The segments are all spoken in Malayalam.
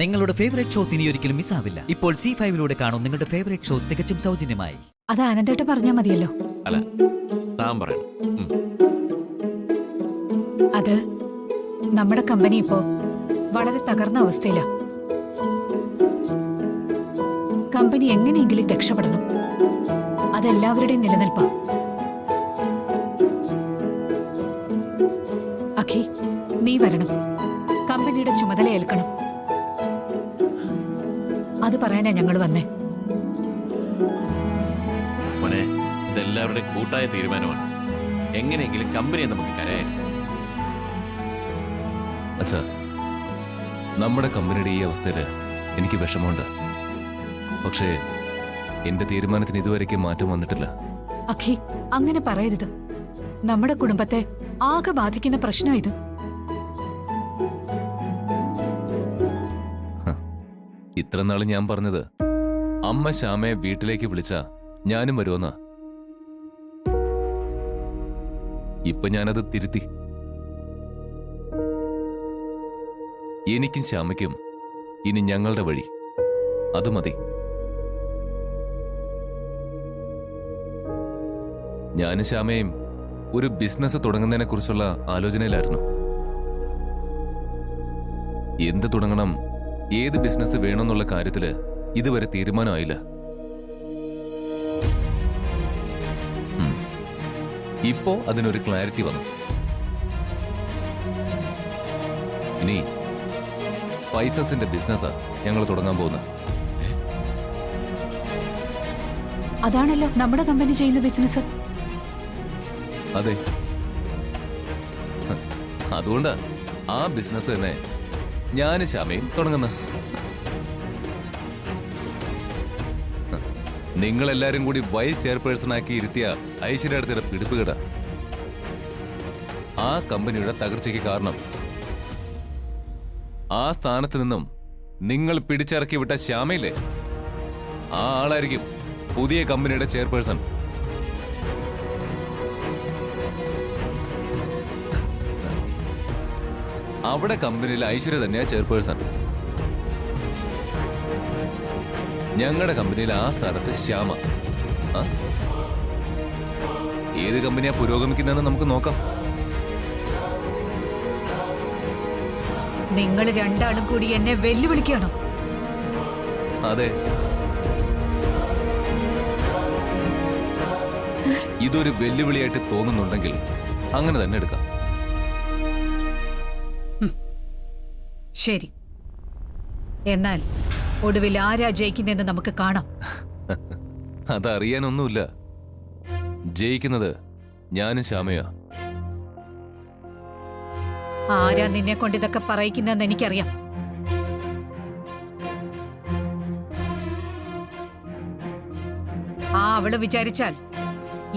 നിങ്ങളുടെ ഫേവറേറ്റ് ഷോസ് ഇനി ഒരിക്കലും മിസ്സാവില്ല. ഇപ്പോൾ C5 കാണും നിങ്ങളുടെ ഫേവറേറ്റ് ഷോ തികച്ചും സൗജന്യമായി. അത് ആനന്ദേട്ട പറഞ്ഞാൽ മതിയല്ലോ. അല്ല, താൻ പറയണം. അത് നമ്മുടെ കമ്പനി ഇപ്പോ വളരെ തകർന്ന അവസ്ഥയിലാ. കമ്പനി എങ്ങനെയെങ്കിലും രക്ഷപ്പെടണം. അതെല്ലാവരുടെയും നിലനിൽപ്പാ. അഖി, നീ വരണം. കമ്പനിയുടെ ചുമതല ഏൽക്കണം. അത് പറയാനാ ഞങ്ങൾ വന്നേ. മോനെ, ഇതെല്ലാവരുടെ കൂട്ടായ തീരുമാനമാണ്. എങ്ങനെയെങ്കിലും കമ്പനിയെ നമുക്ക് കരയാൻ. അച്ഛാ, നമ്മുടെ കമ്പനിയുടെ ഈ അവസ്ഥയില് എനിക്ക് വിഷമമുണ്ട്. പക്ഷേ എന്റെ തീരുമാനത്തിന് ഇതുവരെയ്ക്ക് മാറ്റം വന്നിട്ടില്ല. അഖി, അങ്ങനെ പറയരുത്. നമ്മുടെ കുടുംബത്തെ ആകെ ബാധിക്കുന്ന പ്രശ്നം ഇത്. ഇത്ര നാള് ഞാൻ പറഞ്ഞത് അമ്മ ശ്യാമയെ വീട്ടിലേക്ക് വിളിച്ച ഞാനും വരുമെന്നാ. ഇപ്പൊ ഞാനത് തിരുത്തി. എനിക്കും ശ്യാമയ്ക്കും ഇനി ഞങ്ങളുടെ വഴി, അത് മതി. ഞാനും ശ്യാമയും ഒരു ബിസിനസ് തുടങ്ങുന്നതിനെ കുറിച്ചുള്ള ആലോചനയിലായിരുന്നു. എന്ത് തുടങ്ങണം, ഏത് ബിസിനസ് വേണമെന്നുള്ള കാര്യത്തില് ഇതുവരെ തീരുമാനമായില്ല. ഇപ്പോ അതിനൊരു ക്ലാരിറ്റി വന്നു. ഇനി സ്പൈസസിന്റെ ബിസിനസ്സാ ഞങ്ങൾ തുടങ്ങാൻ പോകുന്നത്. അതാണല്ലോ നമ്മുടെ കമ്പനി ചെയ്യുന്ന ബിസിനസ്. അതെ, അതുകൊണ്ടാ ആ ബിസിനസ് തന്നെ ഞാനും ശ്യാമയും തുടങ്ങുന്ന. നിങ്ങളെല്ലാരും കൂടി വൈസ് ചെയർപേഴ്സണാക്കി ഇരുത്തിയ ഐശ്വര്യയുടെ പിടിപ്പുകട ആ കമ്പനിയുടെ തകർച്ചയ്ക്ക് കാരണം. ആ സ്ഥാനത്ത് നിന്നും നിങ്ങൾ പിടിച്ചിറക്കി വിട്ട ശ്യാമയില്ലേ, ആ ആളായിരിക്കും പുതിയ കമ്പനിയുടെ ചെയർപേഴ്സൺ. അവിടെ കമ്പനിയിലെ ഐശ്വര്യ തന്നെയാ ചെയർപേഴ്സൺ. ഞങ്ങളുടെ കമ്പനിയിൽ ആ സ്ഥാനത്ത് ശ്യാമ. ഏത് കമ്പനിയാ പുരോഗമിക്കുന്നതെന്ന് നമുക്ക് നോക്കാം. നിങ്ങൾ രണ്ടാളും കൂടി എന്നെ വെല്ലുവിളിക്കണം. അതെ, ഇതൊരു വെല്ലുവിളിയായിട്ട് തോന്നുന്നുണ്ടെങ്കിൽ അങ്ങനെ തന്നെ എടുക്കാം. ശരി, എന്നാൽ ഒടുവിൽ ആരാ ജയിക്കുന്നെന്ന് നമുക്ക് കാണാം. അതറിയാനൊന്നുമില്ല. ജയിക്കുന്നത് ഞാനും ശ്യാമയാ. ആരാ നിന്നെ കൊണ്ട് ഇതൊക്കെ പറയിക്കുന്നെന്ന് എനിക്കറിയാം. ആ അവള് വിചാരിച്ചാൽ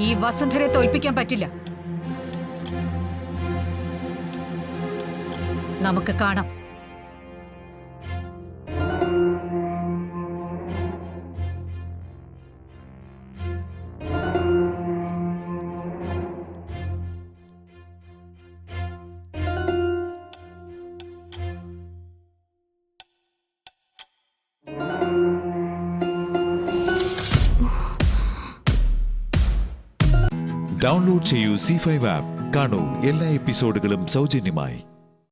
ഈ വസുന്ധരെ തോൽപ്പിക്കാൻ പറ്റില്ല. നമുക്ക് കാണാം. ഡൗൺലോഡ് ചെയ്യൂ C5 ആപ്പ്. കാണൂ എല്ലാ എപ്പിസോഡുകളും സൗജന്യമായി.